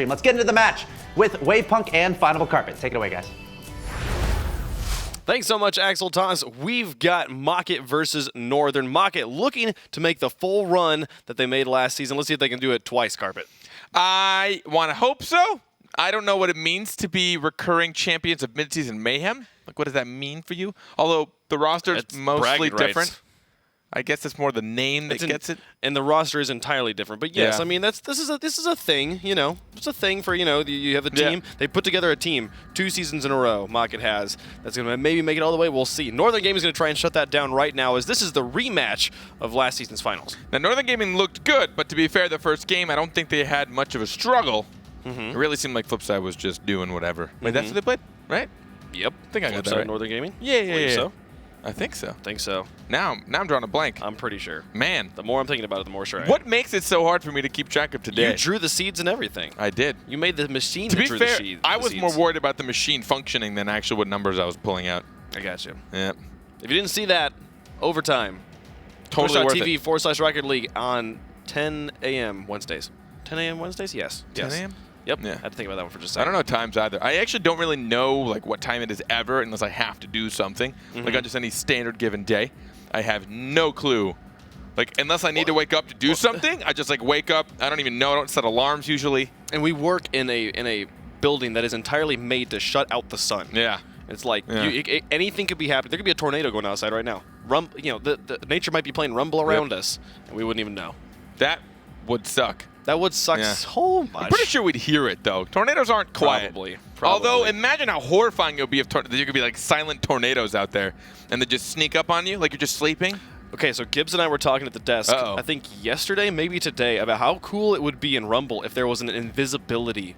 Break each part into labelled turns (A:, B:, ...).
A: Let's get into the match with Wavepunk and Final Carpet. Take it away, guys.
B: Thanks so much, Axel Toss. We've got Mocket versus Northern. Mocket looking to make the full run that they made last season. Let's see if they can do it twice, Carpet.
C: I want to hope so. I don't know what it means to be recurring champions of Midseason Mayhem. Like, what does that mean for you? Although the roster is mostly different. I guess it's more the name that gets it.
B: And the roster is entirely different. But yes,
C: Yeah.
B: I mean this is a thing, you know. It's a thing for, you have a team.
C: Yeah.
B: They put together a team 2 seasons in a row, Mocket has. That's going to maybe make it all the way. We'll see. Northern Gaming is going to try and shut that down right now, as this is the rematch of last season's finals.
C: Now, Northern Gaming looked good, but to be fair, the first game, I don't think they had much of a struggle. It really seemed like Flipside was just doing whatever. Wait, that's what they played, right?
B: Yep.
C: I think I got that
B: Flipside
C: right.
B: Northern Gaming?
C: Yeah.
B: So?
C: I think so.
B: Think so.
C: Now I'm drawing a blank.
B: I'm pretty sure.
C: Man.
B: The more I'm thinking about it, the more sure I am.
C: What makes it so hard for me to keep track of today?
B: You drew the seeds and everything.
C: I did.
B: You made the machine
C: To
B: that
C: be
B: drew
C: fair,
B: the seeds.
C: I was more worried about the machine functioning than actually what numbers I was pulling out.
B: I got you.
C: Yeah.
B: If you didn't see that, overtime.
C: Totally worth
B: Twitch.tv
C: it.
B: /Rocket League on 10 a.m. Wednesdays. 10 a.m. Wednesdays? Yes.
C: 10 a.m.?
B: Yep.
C: Yeah.
B: I had to think about that one for just a
C: I
B: second.
C: don't know times either. I actually don't really know like what time it is ever unless I have to do something. Like on just any standard given day. I have no clue. Like unless I need to wake up to do something, I just like wake up. I don't even know. I don't set alarms usually.
B: And we work in a building that is entirely made to shut out the sun.
C: Yeah.
B: It's like
C: Yeah.
B: anything could be happening. There could be a tornado going outside right now. The nature might be playing Rumble around us, and we wouldn't even know.
C: That would suck.
B: That would suck so much.
C: I'm pretty sure we'd hear it though. Tornadoes aren't quiet.
B: Probably.
C: Although imagine how horrifying it would be if there could be like silent tornadoes out there and they just sneak up on you like you're just sleeping.
B: Okay, so Gibbs and I were talking at the desk, I think yesterday, maybe today, about how cool it would be in Rumble if there was an invisibility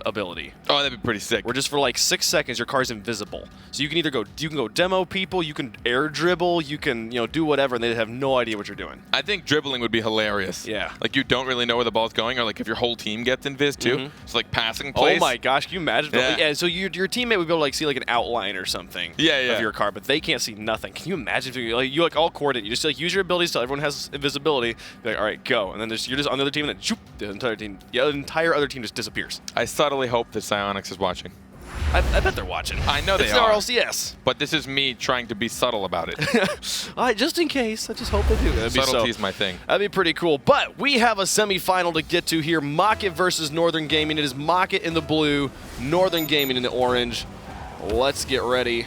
B: ability.
C: Oh, that'd be pretty sick.
B: Where just for like 6 seconds your car's invisible. So you can either go demo people, you can air dribble, you can do whatever, and they have no idea what you're doing.
C: I think dribbling would be hilarious.
B: Yeah.
C: Like you don't really know where the ball's going, or like if your whole team gets invis too. It's like passing plays.
B: Oh my gosh, can you imagine?
C: Yeah.
B: So your teammate would be able to like see like an outline or something of your car, but they can't see nothing. Can you imagine if you all coordinate? You just like use your abilities till everyone has invisibility. Be like, all right, go, and then you're just on the other team, and then shoop, the entire other team just disappears.
C: I subtly hope that Psyonix is watching.
B: I bet they're watching.
C: I know they
B: it's
C: are.
B: It's the RLCS.
C: But this is me trying to be subtle about it.
B: All right, just in case. I just hope they do.
C: Subtlety's my thing.
B: That'd be pretty cool. But we have a semifinal to get to here. Mocket versus Northern Gaming. It is Mocket in the blue, Northern Gaming in the orange. Let's get ready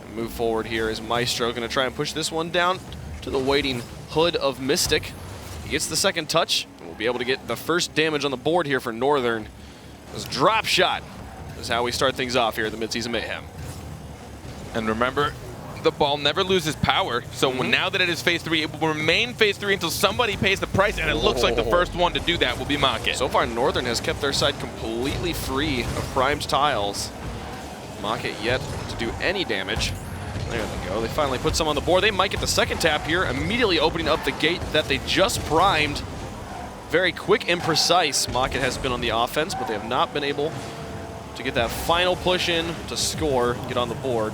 B: and move forward here. Is Maestro going to try and push this one down to the waiting hood of Mystic. He gets the second touch, and we'll be able to get the first damage on the board here for Northern. This drop shot is how we start things off here at the Midseason Mayhem.
C: And remember, the ball never loses power, so now that it is phase 3, it will remain phase 3 until somebody pays the price, and it looks like the first one to do that will be Mocket.
B: So far, Northern has kept their side completely free of primed tiles. Mocket yet to do any damage. There they go. They finally put some on the board. They might get the second tap here, immediately opening up the gate that they just primed. Very quick and precise. Mocket has been on the offense, but they have not been able to get that final push in to score, get on the board.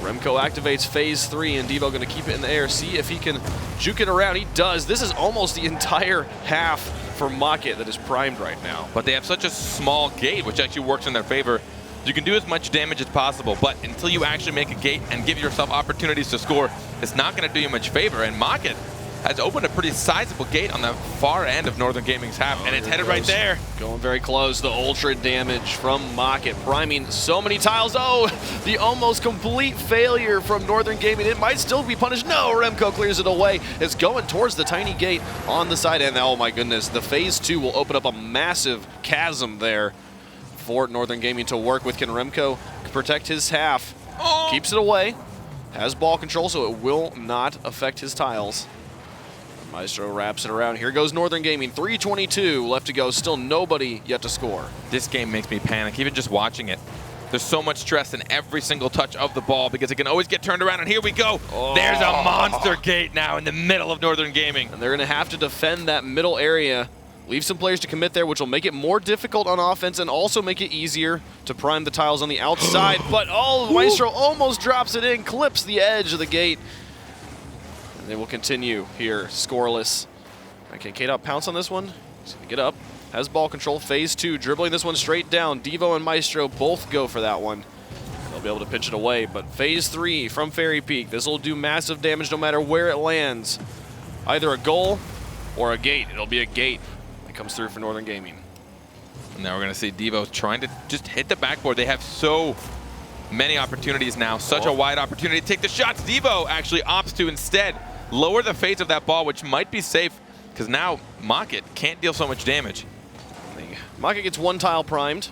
B: Remco activates phase 3, and Devo going to keep it in the air, see if he can juke it around. He does. This is almost the entire half for Mocket that is primed right now.
C: But they have such a small gate, which actually works in their favor. You can do as much damage as possible, but until you actually make a gate and give yourself opportunities to score, it's not going to do you much favor. And Mocket has opened a pretty sizable gate on the far end of Northern Gaming's half, and it's headed right there.
B: Going very close. The ultra damage from Mocket, priming so many tiles. Oh, the almost complete failure from Northern Gaming. It might still be punished. No, Remco clears it away. It's going towards the tiny gate on the side end. Oh my goodness, the phase 2 will open up a massive chasm there for Northern Gaming to work with. Can Remco protect his half? Keeps it away. Has ball control, so it will not affect his tiles. Maestro wraps it around. Here goes Northern Gaming. 3:22 left to go. Still nobody yet to score.
C: This game makes me panic, even just watching it. There's so much stress in every single touch of the ball because it can always get turned around, and here we go. There's a monster gate now in the middle of Northern Gaming.
B: And they're going to have to defend that middle area. Leave some players to commit there, which will make it more difficult on offense and also make it easier to prime the tiles on the outside. But Maestro almost drops it in, clips the edge of the gate. And they will continue here, scoreless. Okay, K-Dot pounce on this one. He's going to get up. has ball control. Phase 2, dribbling this one straight down. Devo and Maestro both go for that one. They'll be able to pinch it away, but Phase 3 from Fairy Peak. This will do massive damage no matter where it lands. Either a goal or a gate. It'll be a gate that comes through for Northern Gaming.
C: Now we're going to see Devo trying to just hit the backboard. They have so many opportunities now. Such a wide opportunity to take the shots. Devo actually opts to instead lower the phase of that ball, which might be safe because now Mocket can't deal so much damage.
B: Mocket gets one tile primed.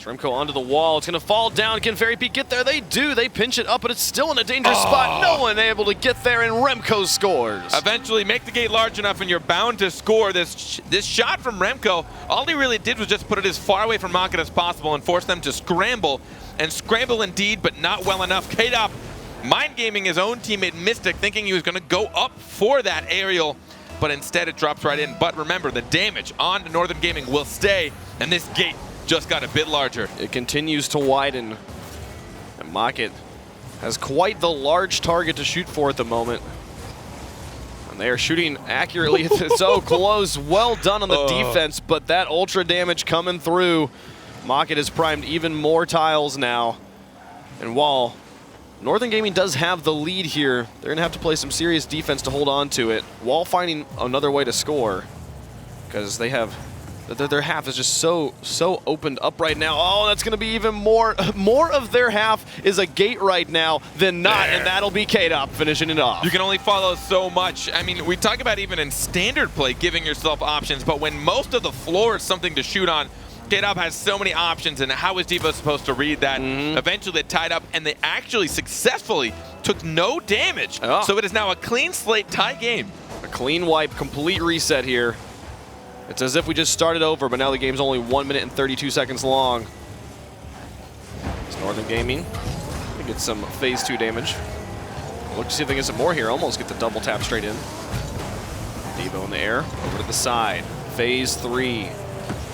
B: Remco onto the wall. It's going to fall down. Can Fairy Peak get there? They do. They pinch it up, but it's still in a dangerous spot. No one able to get there, and Remco scores.
C: Eventually, make the gate large enough, and you're bound to score. This shot from Remco, all he really did was just put it as far away from Mocket as possible and force them to scramble. And scramble indeed, but not well enough. K-Dop mind gaming his own teammate Mystic, thinking he was going to go up for that aerial, but instead it drops right in. But remember, the damage on Northern Gaming will stay, and this gate just got a bit larger.
B: It continues to widen. And Mocket has quite the large target to shoot for at the moment. And they are shooting accurately. It's so close. Well done on the defense, but that ultra damage coming through. Mocket has primed even more tiles now. And while Northern Gaming does have the lead here, they're going to have to play some serious defense to hold on to it while finding another way to score. Because they have... Their half is just so opened up right now. Oh, that's going to be even more. More of their half is a gate right now than not, and that'll be K-Dop finishing it off.
C: You can only follow so much. I mean, we talk about even in standard play giving yourself options, but when most of the floor is something to shoot on, K-Dop has so many options, and how is Devo supposed to read that? Eventually they tied up, and they actually successfully took no damage. So it is now a clean slate tie game.
B: A clean wipe, complete reset here. It's as if we just started over, but now the game's only 1 minute and 32 seconds long. It's Northern Gaming. They get some phase 2 damage. Look to see if they get some more here. Almost get the double tap straight in. Devo in the air, over to the side. Phase 3,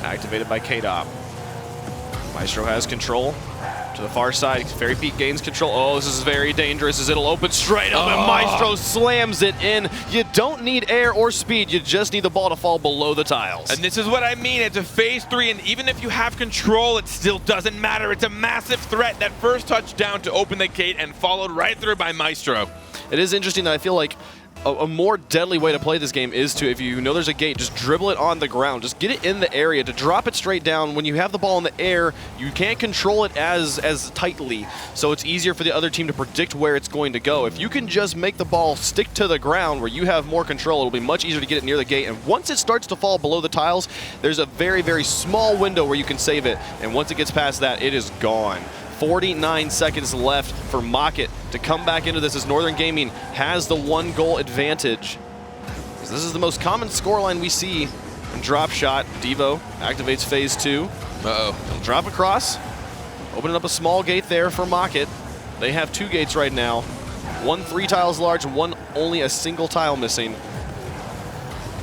B: activated by K-Dop. Maestro has control. To the far side, Fairy Peak gains control. Oh, this is very dangerous as it'll open straight up and Maestro slams it in. You don't need air or speed, you just need the ball to fall below the tiles.
C: And this is what I mean, it's a phase 3, and even if you have control, it still doesn't matter. It's a massive threat. That first touchdown to open the gate and followed right through by Maestro.
B: It is interesting that I feel like a more deadly way to play this game is to, if you know there's a gate, just dribble it on the ground. Just get it in the area. To drop it straight down, when you have the ball in the air, you can't control it as tightly, so it's easier for the other team to predict where it's going to go. If you can just make the ball stick to the ground where you have more control, it'll be much easier to get it near the gate. And once it starts to fall below the tiles, there's a very, very small window where you can save it. And once it gets past that, it is gone. 49 seconds left for Mocket to come back into this as Northern Gaming has the 1-goal advantage. This is the most common scoreline we see in drop shot. Devo activates phase 2. He'll drop across, opening up a small gate there for Mocket. They have 2 gates right now. One 3 tiles large, and one only a single tile missing.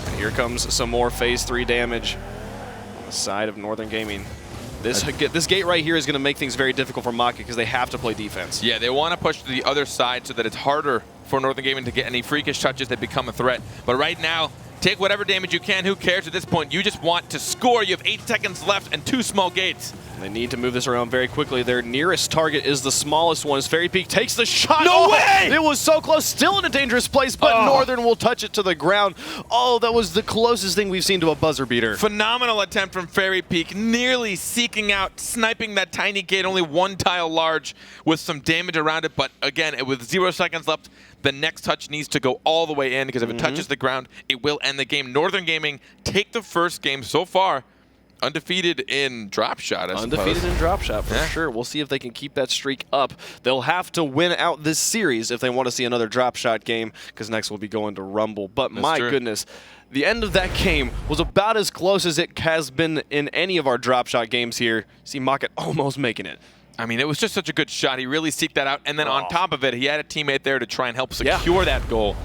B: And here comes some more phase 3 damage on the side of Northern Gaming. This gate right here is going to make things very difficult for Mocket because they have to play defense.
C: Yeah, they want to push to the other side so that it's harder for Northern Gaming to get any freakish touches that become a threat. But right now, take whatever damage you can. Who cares at this point? You just want to score. You have 8 seconds left and 2 small gates.
B: They need to move this around very quickly. Their nearest target is the smallest one as Fairy Peak takes the shot.
C: No way!
B: It was so close, still in a dangerous place, but Northern will touch it to the ground. Oh, that was the closest thing we've seen to a buzzer beater.
C: Phenomenal attempt from Fairy Peak, nearly seeking out, sniping that tiny gate, only 1 tile large with some damage around it. But again, with 0 seconds left, the next touch needs to go all the way in because if it touches the ground, it will end the game. Northern Gaming take the first game so far. Undefeated in drop shot, I suppose.
B: Undefeated in drop shot, for sure. We'll see if they can keep that streak up. They'll have to win out this series if they want to see another drop shot game, because next we'll be going to Rumble. But my goodness, the end of that game was about as close as it has been in any of our drop shot games here. See Mocket almost making it.
C: I mean, it was just such a good shot. He really seeked that out. And then on top of it, he had a teammate there to try and help secure that goal.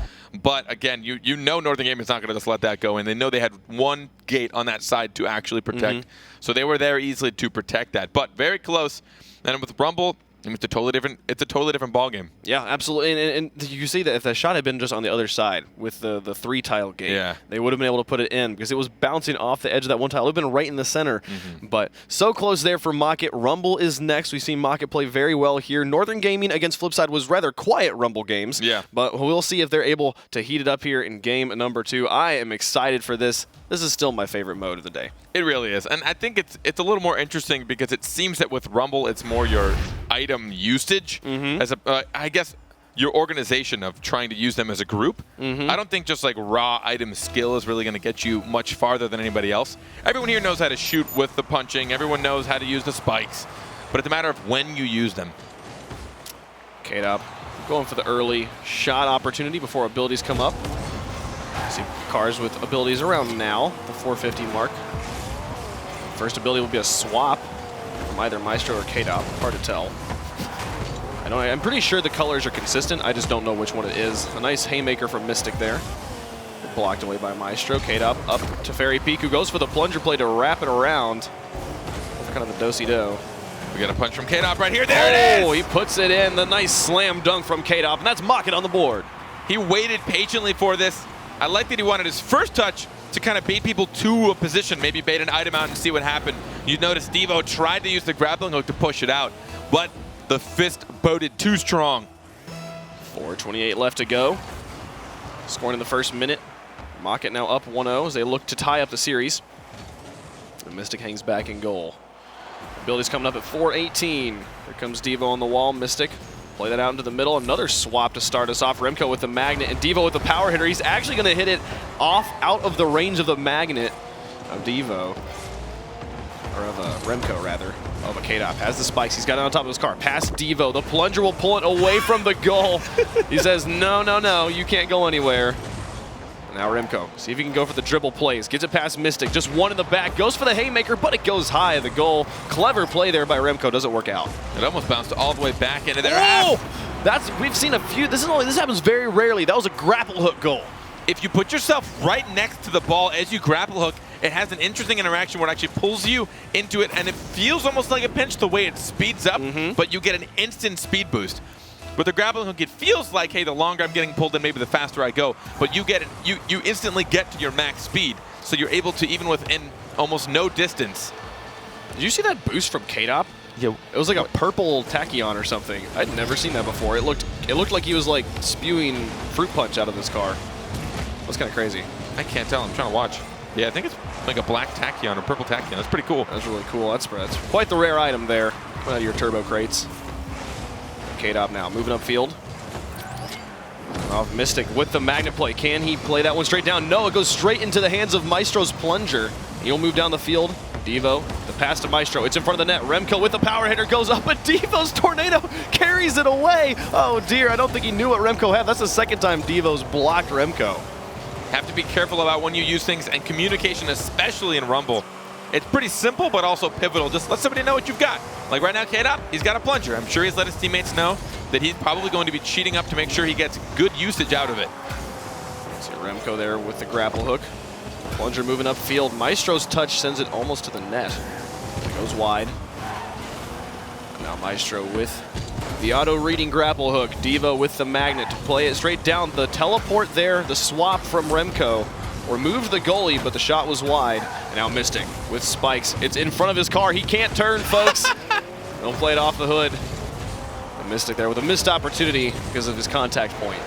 C: But again, you know Northern Gaming is not going to just let that go, and they know they had 1 gate on that side to actually protect. So they were there easily to protect that. But very close. And with Rumble, I mean, it's a totally different ball game.
B: Yeah, absolutely. And you see that if that shot had been just on the other side with the 3-tile gate, they would have been able to put it in because it was bouncing off the edge of that one tile. It would have been right in the center. But so close there for Mocket. Rumble is next. We've seen Mocket play very well here. Northern Gaming against Flipside was rather quiet Rumble games. Yeah. But we'll see if they're able to heat it up here in game number 2. I am excited for this. This is still my favorite mode of the day.
C: It really is. And I think it's a little more interesting because it seems that with Rumble, it's more your item usage as I guess your organization of trying to use them as a group. I don't think just like raw item skill is really going to get you much farther than anybody else. Everyone here knows how to shoot with the punching. Everyone knows how to use the spikes. But it's a matter of when you use them.
B: K-Dop going for the early shot opportunity before abilities come up. See cars with abilities around now, the 450 mark. First ability will be a swap from either Maestro or K-Dop. Hard to tell. I'm pretty sure the colors are consistent. I just don't know which one it is. A nice haymaker from Mystic there. Blocked away by Maestro. K-Dop up to Fairy Peak, who goes for the plunger play to wrap it around. Kind of a do-si-do.
C: We got a punch from K-Dop right here. There it is!
B: Oh, he puts it in. The nice slam dunk from K-Dop, and that's Mocket on the board.
C: He waited patiently for this. I like that he wanted his first touch to kind of bait people to a position, maybe bait an item out and see what happened. You notice Devo tried to use the grappling hook to push it out, but the fist boded too strong.
B: 4:28 left to go. Scoring in the first minute. Mocket now up 1-0 as they look to tie up the series. The Mystic hangs back in goal. Ability's coming up at 4:18. Here comes Devo on the wall. Mystic play that out into the middle. Another swap to start us off. Remco with the magnet and Devo with the power hitter. He's actually going to hit it out of the range of the magnet of Devo. Or of Remco, rather. Oh, but K-Dop has the spikes. He's got it on top of his car. Past Devo. The plunger will pull it away from the goal. He says, no, no, no. You can't go anywhere. Now Remco, see if he can go for the dribble plays. Gets it past Mystic. Just one in the back. Goes for the haymaker, but it goes high of the goal. Clever play there by Remco. Doesn't work out.
C: It almost bounced all the way back into there.
B: Oh! We've seen a few. This happens very rarely. That was a grapple hook goal.
C: If you put yourself right next to the ball as you grapple hook, it has an interesting interaction where it actually pulls you into it, and it feels almost like a pinch the way it speeds up, but you get an instant speed boost. With the grappling hook, it feels like, hey, the longer I'm getting pulled in, maybe the faster I go. But you get it, you instantly get to your max speed, so you're able to, even within almost no distance.
B: Did you see that boost from K-Dop? Yeah, it was like a purple tachyon or something. I'd never seen that before. It looked like he was like spewing fruit punch out of this car. That's kind of crazy.
C: I can't tell. I'm trying to watch. Yeah, I think it's like a black tachyon or purple tachyon. That's pretty cool.
B: That's really cool. That's quite the rare item there. Out of your turbo crates. K-Dop now moving upfield. Off Mystic with the magnet play. Can he play that one straight down? No, it goes straight into the hands of Maestro's plunger. He'll move down the field. Devo, the pass to Maestro. It's in front of the net. Remco with the power hitter goes up, but Devo's tornado carries it away. Oh dear, I don't think he knew what Remco had. That's the second time Devo's blocked Remco.
C: Have to be careful about when you use things, and communication, especially in Rumble. It's pretty simple, but also pivotal. Just let somebody know what you've got. Like right now, K-Dop, he's got a plunger. I'm sure he's let his teammates know that he's probably going to be cheating up to make sure he gets good usage out of it.
B: See Remco there with the grapple hook. Plunger moving upfield. Maestro's touch sends it almost to the net. It goes wide. And now Maestro with the auto-reading grapple hook. Devo with the magnet to play it straight down. The teleport there, the swap from Remco. Removed the goalie, but the shot was wide. And now Mystic with spikes. It's in front of his car. He can't turn, folks. Don't play it off the hood. The Mystic there with a missed opportunity because of his contact point.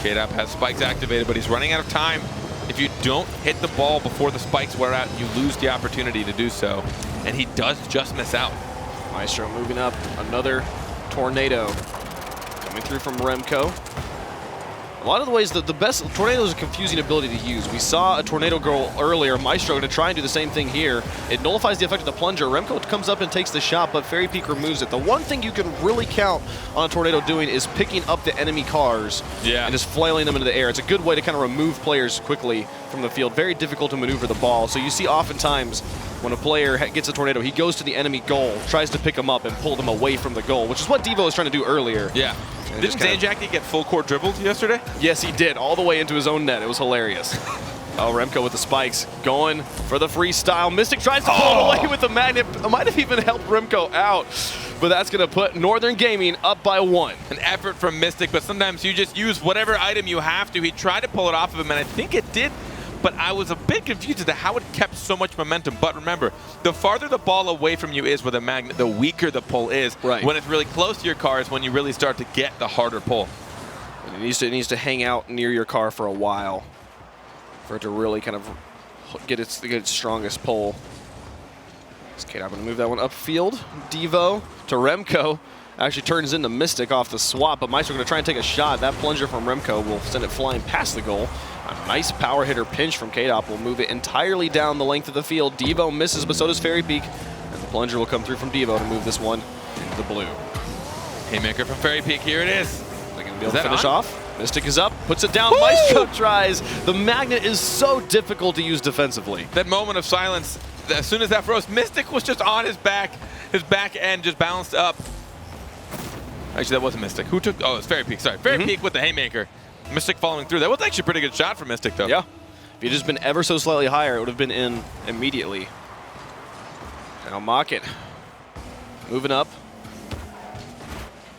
C: K-Dop has spikes activated, but he's running out of time. If you don't hit the ball before the spikes wear out, you lose the opportunity to do so. And he does just miss out.
B: Maestro moving up. Another tornado coming through from Remco. A lot of the ways, the best tornado is a confusing ability to use. We saw a tornado go earlier. Maestro going to try and do the same thing here. It nullifies the effect of the plunger. Remco comes up and takes the shot, but Fairy Peak removes it. The one thing you can really count on a tornado doing is picking up the enemy cars and just flailing them into the air. It's a good way to kind of remove players quickly from the field. Very difficult to maneuver the ball. So you see oftentimes when a player gets a tornado, he goes to the enemy goal, tries to pick them up and pull them away from the goal, which is what Devo was trying to do earlier.
C: Yeah. Didn't Zanjaki get full court dribbled yesterday?
B: Yes, he did, all the way into his own net. It was hilarious. Oh, Remco with the spikes, going for the freestyle. Mystic tries to pull it away with the magnet. Might have even helped Remco out, but that's going to put Northern Gaming up by 1.
C: An effort from Mystic, but sometimes you just use whatever item you have to. He tried to pull it off of him, and I think it did, but I was a bit confused as to how it kept so much momentum. But remember, the farther the ball away from you is with a magnet, the weaker the pull is.
B: Right.
C: When it's really close to your car is when you really start to get the harder pull.
B: And it needs to hang out near your car for a while for it to really kind of get its strongest pull. Okay, I'm going to move that one upfield. Devo to Remco. Actually turns into Mystic off the swap, but Meister going to try and take a shot. That plunger from Remco will send it flying past the goal. A nice power hitter pinch from K-Dop will move it entirely down the length of the field. Devo misses, but so does Fairy Peak. And the plunger will come through from Devo to move this one into the blue.
C: Haymaker from Fairy Peak, here it is.
B: They're going to be able to finish off. Mystic is up, puts it down. Woo! Maestro tries. The magnet is so difficult to use defensively.
C: That moment of silence, as soon as that froze, Mystic was just on his back end just balanced up. Actually, that wasn't Mystic. Who took? Oh, it's Fairy Peak. Sorry, Fairy Peak with the Haymaker. Mystic following through. That was actually a pretty good shot from Mystic, though.
B: Yeah. If he'd just been ever so slightly higher, it would have been in immediately. Now Mocket moving up.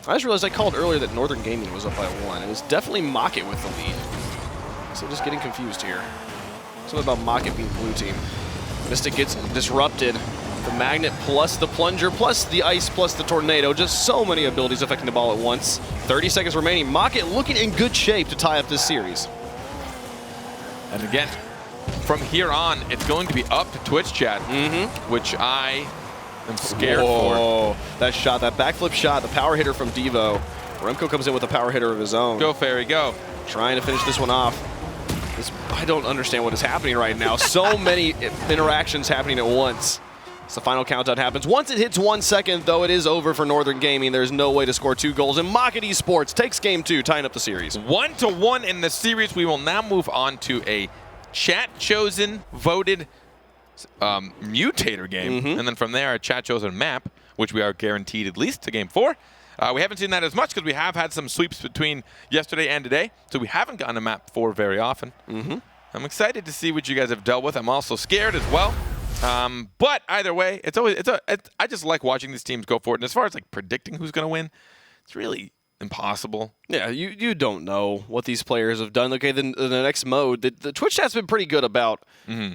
B: I just realized I called earlier that Northern Gaming was up by 1. It was definitely Mocket with the lead. So just getting confused here. Something about Mocket being blue team. Mystic gets disrupted. The magnet plus the plunger plus the ice plus the tornado. Just so many abilities affecting the ball at once. 30 seconds remaining. Mocket looking in good shape to tie up this series.
C: And again, from here on, it's going to be up to Twitch chat, which I am scared for.
B: That shot, that backflip shot, the power hitter from Devo. Remco comes in with a power hitter of his own.
C: Go, Fairy, go.
B: Trying to finish this one off. I don't understand what is happening right now. So many interactions happening at once. So the final countdown happens. Once it hits 1 second, though, it is over for Northern Gaming. There's no way to score 2 goals. And Mocket Esports takes game 2, tying up the series.
C: 1-1 in the series. We will now move on to a chat-chosen, voted mutator game. And then from there, a chat-chosen map, which we are guaranteed at least to game 4. We haven't seen that as much because we have had some sweeps between yesterday and today. So we haven't gotten a map 4 very often. I'm excited to see what you guys have dealt with. I'm also scared as well. But either way, I just like watching these teams go for it. And as far as like predicting who's going to win, it's really impossible.
B: Yeah, you don't know what these players have done. Okay, then the next mode, the Twitch chat's been pretty good about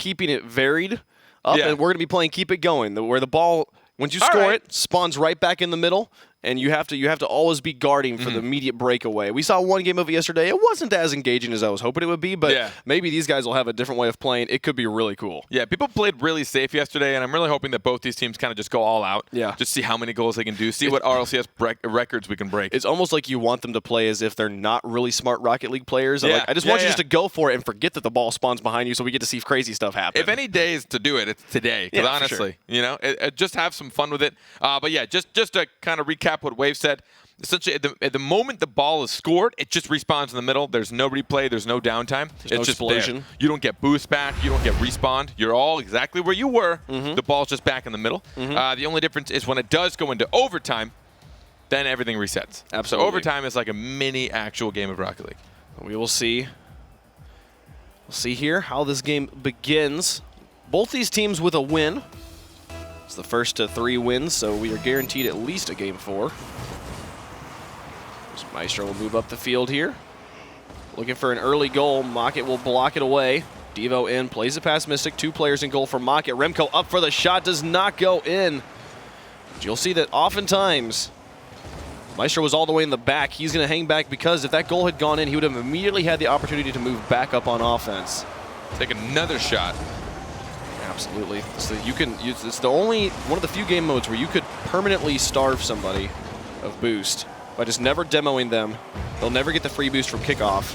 B: keeping it varied up, and we're going to be playing Keep It Going, where the ball, once you score it, spawns right back in the middle. And you have to always be guarding for the immediate breakaway. We saw one game of it yesterday. It wasn't as engaging as I was hoping it would be, but maybe these guys will have a different way of playing. It could be really cool.
C: Yeah, people played really safe yesterday, and I'm really hoping that both these teams kind of just go all out.
B: Yeah.
C: Just see how many goals they can do, see what RLCS records we can break.
B: It's almost like you want them to play as if they're not really smart Rocket League players.
C: Yeah.
B: Like, I just want you just to go for it and forget that the ball spawns behind you so we get to see crazy stuff happen.
C: If any day is to do it, it's today. Because honestly, you know, just have some fun with it. But yeah, just to kind of recap what Wave said, essentially, at the moment the ball is scored, it just respawns in the middle. There's no replay. There's no downtime.
B: There's no
C: just
B: explosion.
C: There. You don't get boost back. You don't get respawned. You're all exactly where you were. The ball's just back in the middle. The only difference is when it does go into overtime, then everything resets.
B: Absolutely.
C: So overtime is like a mini actual game of Rocket League.
B: We will see. We'll see here how this game begins. Both these teams with a win. It's the first to 3 wins, so we are guaranteed at least a game 4. So Maestro will move up the field here. Looking for an early goal. Mocket will block it away. Devo in, plays it past Mystic. 2 players in goal for Mocket. Remco up for the shot, does not go in. But you'll see that oftentimes, Maestro was all the way in the back. He's going to hang back because if that goal had gone in, he would have immediately had the opportunity to move back up on offense.
C: Take another shot.
B: Absolutely. So it's the only one of the few game modes where you could permanently starve somebody of boost by just never demoing them. They'll never get the free boost from kickoff.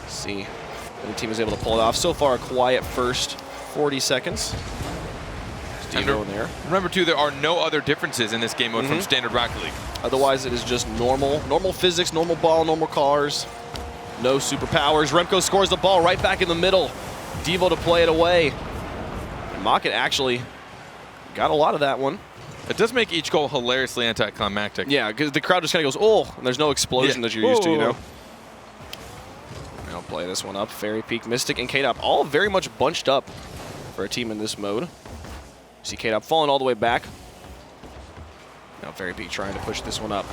B: Let's see if the team is able to pull it off. So far, a quiet first 40 seconds. Devo in there.
C: Remember, too, there are no other differences in this game mode from standard Rocket League.
B: Otherwise, it is just normal physics, normal ball, normal cars. No superpowers. Remco scores the ball right back in the middle. Devo to play it away. And Mocket actually got a lot of that one.
C: It does make each goal hilariously anticlimactic.
B: Yeah, because the crowd just kind of goes, oh, and there's no explosion that you're used to, you know. Now
D: play this one up. Fairy Peak, Mystic, and K-Dop all very much bunched up for a team in this mode. See K-Dop falling all the way back. Now Fairy Peak trying to push this one up.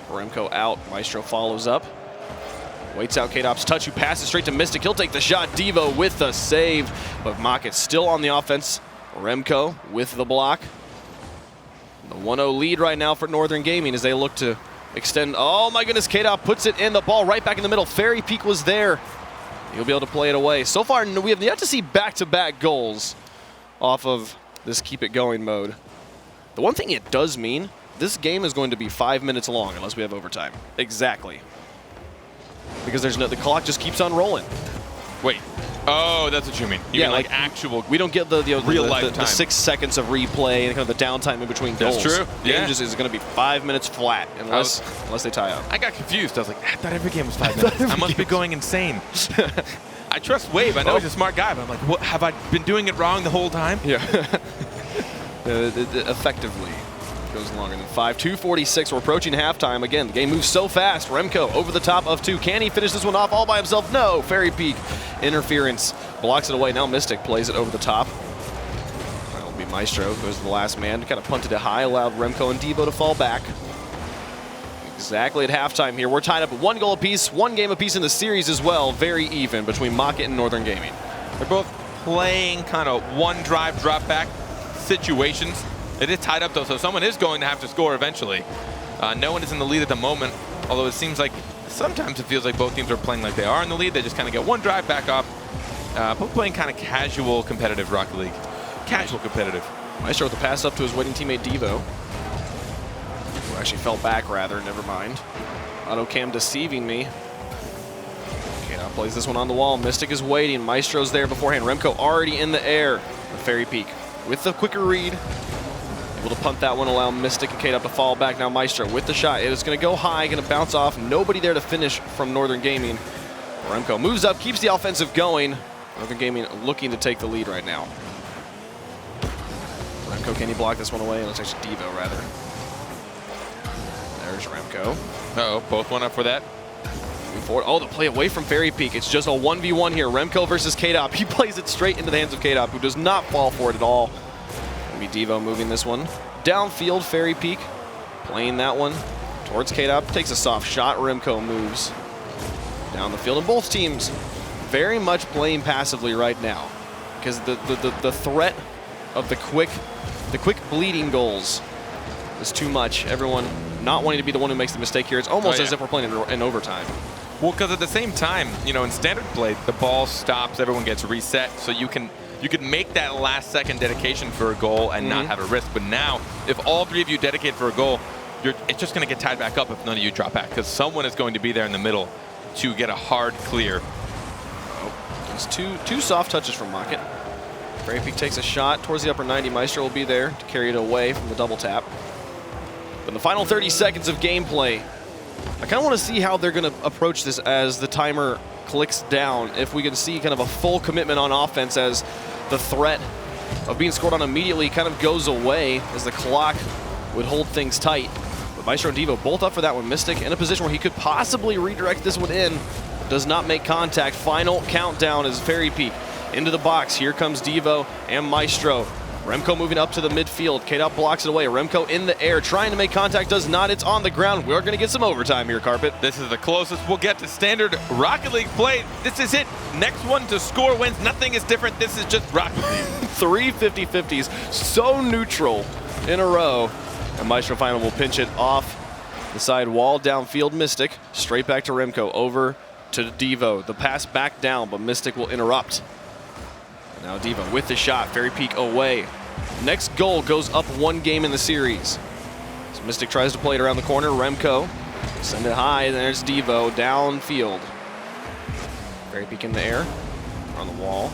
D: Remco out. Maestro follows up. Waits out K-Dop's touch, who passes straight to Mystic. He'll take the shot. Devo with the save. But Mockett still on the offense. Remco with the block. The 1-0 lead right now for Northern Gaming as they look to extend. Oh my goodness, K-Dop puts it in, the ball right back in the middle. Fairy Peak was there. He'll be able to play it away. So far, we have yet to see back-to-back goals off of this keep it going mode. The one thing it does mean, this game is going to be 5 minutes long unless we have overtime. Exactly. Because there's no, the clock just keeps on rolling.
C: Wait. Oh, that's what you mean. You mean like actual.
D: We don't get the
C: real life
D: the 6 seconds of replay and kind of the downtime in between goals.
C: That's true.
D: The game just is going to be 5 minutes flat unless they tie up.
C: I got confused. I was like, I thought every game was 5 minutes. I must be going insane. I trust Wave. I know he's a smart guy, but I'm like, what, have I been doing it wrong the whole time?
D: Yeah. Effectively goes longer than 5. 2:46. We're approaching halftime. Again, the game moves so fast. Remco over the top of 2. Can he finish this one off all by himself? No. Fairy Peak interference blocks it away. Now Mystic plays it over the top. That'll be Maestro, who was the last man. Kind of punted it high, allowed Remco and Devo to fall back. Exactly at halftime here. We're tied up at 1 goal apiece, 1 game apiece in the series as well. Very even between Mockett and Northern Gaming.
C: They're both playing kind of one drive, drop back situations. It is tied up though, so someone is going to have to score eventually. No one is in the lead at the moment, although it seems like sometimes it feels like both teams are playing like they are in the lead. They just kind of get one drive back off. Both playing kind of casual competitive Rocket League. Casual competitive.
D: Maestro with the pass up to his waiting teammate Devo. Who actually fell back rather, never mind. Auto cam deceiving me. Okay, now plays this one on the wall. Mystic is waiting. Maestro's there beforehand. Remco already in the air. The Fairy Peak with the quicker read. Able to punt that one, allow Mystic and K-Dop to fall back. Now Maestro with the shot. It is going to go high, going to bounce off. Nobody there to finish from Northern Gaming. Remco moves up, keeps the offensive going. Northern Gaming looking to take the lead right now. Remco, can he block this one away? It looks like Devo, rather. There's Remco.
C: Uh-oh, both went up for that.
D: Moving forward. Oh, the play away from Fairy Peak. It's just a 1v1 here. Remco versus K-Dop. He plays it straight into the hands of K-Dop, who does not fall for it at all. Devo moving this one downfield. Fairy Peak playing that one towards K-Dop. Takes a soft shot. Remco moves down the field, and both teams very much playing passively right now because the threat of the quick bleeding goals is too much. Everyone not wanting to be the one who makes the mistake here. It's almost as if we're playing in overtime.
C: Well, because at the same time, you know, in standard play, the ball stops, everyone gets reset, so you can make that last second dedication for a goal and not have a risk. But now, if all 3 of you dedicate for a goal, it's just going to get tied back up if none of you drop back, because someone is going to be there in the middle to get a hard clear.
D: Oh, there's two soft touches from Mockett. Fairy Peak takes a shot towards the upper 90. Maestro will be there to carry it away from the double tap. But in the final 30 seconds of gameplay, I kind of want to see how they're going to approach this as the timer clicks down. If we can see kind of a full commitment on offense as the threat of being scored on immediately kind of goes away as the clock would hold things tight. But Maestro and Devo both up for that one. Mystic in a position where he could possibly redirect this one in. Does not make contact. Final countdown is Fairy Peak into the box. Here comes Devo and Maestro. Remco moving up to the midfield. K-Dop blocks it away. Remco in the air, trying to make contact, does not. It's on the ground. We're going to get some overtime here, Carpet.
C: This is the closest we'll get to standard Rocket League play. This is it. Next one to score wins. Nothing is different. This is just Rocket League.
D: 3 50-50s, so neutral in a row. And Maestro final will pinch it off the side wall, downfield. Mystic, straight back to Remco, over to Devo. The pass back down, but Mystic will interrupt. Now Devo with the shot. Fairy Peak away. Next goal goes up 1 game in the series. So Mystic tries to play it around the corner. Remco send it high. And there's Devo downfield. Fairy Peak in the air on the wall.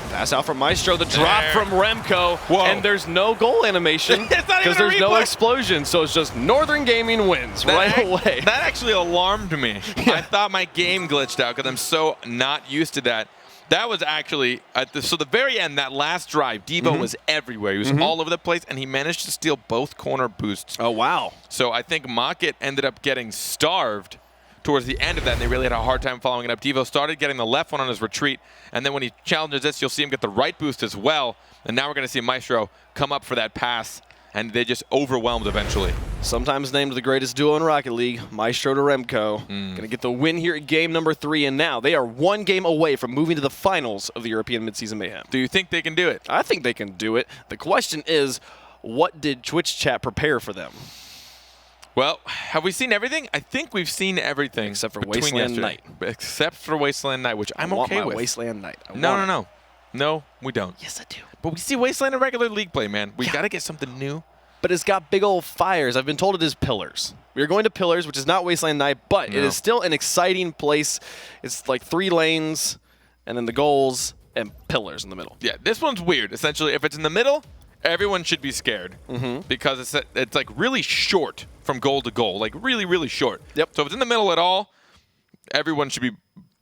D: Pass out from Maestro. The drop from Remco.
C: Whoa.
D: And there's no goal animation because there's no explosion. So it's just Northern Gaming wins right away.
C: That actually alarmed me. Yeah. I thought my game glitched out because I'm so not used to that. That was actually, so the very end, that last drive, Devo was everywhere. He was all over the place, and he managed to steal both corner boosts.
D: Oh, wow.
C: So I think Mockett ended up getting starved towards the end of that, and they really had a hard time following it up. Devo started getting the left one on his retreat, and then when he challenges this, you'll see him get the right boost as well. And now we're going to see Maestro come up for that pass, and they just overwhelmed eventually.
D: Sometimes named the greatest duo in Rocket League, Maestro to Remco. Going to get the win here at game number 3, and now they are 1 game away from moving to the finals of the European Midseason Mayhem.
C: Do you think they can do it?
D: I think they can do it. The question is, what did Twitch chat prepare for them?
C: Well, have we seen everything? I think we've seen everything.
D: Except for
C: between
D: Wasteland
C: yesterday.
D: Night.
C: Except for Wasteland Night, which I'm
D: I want
C: okay
D: my
C: with.
D: Wasteland Night.
C: No. No, we don't.
D: Yes, I do.
C: But we see Wasteland in regular league play, man. We got to get something new.
D: But it's got big old fires. I've been told it is Pillars. We are going to Pillars, which is not Wasteland Night, but it is still an exciting place. It's like 3 lanes, and then the goals, and Pillars in the middle.
C: Yeah, this one's weird. Essentially, if it's in the middle, everyone should be scared because it's like really short from goal to goal, like really, really short.
D: Yep.
C: So if it's in the middle at all, everyone should be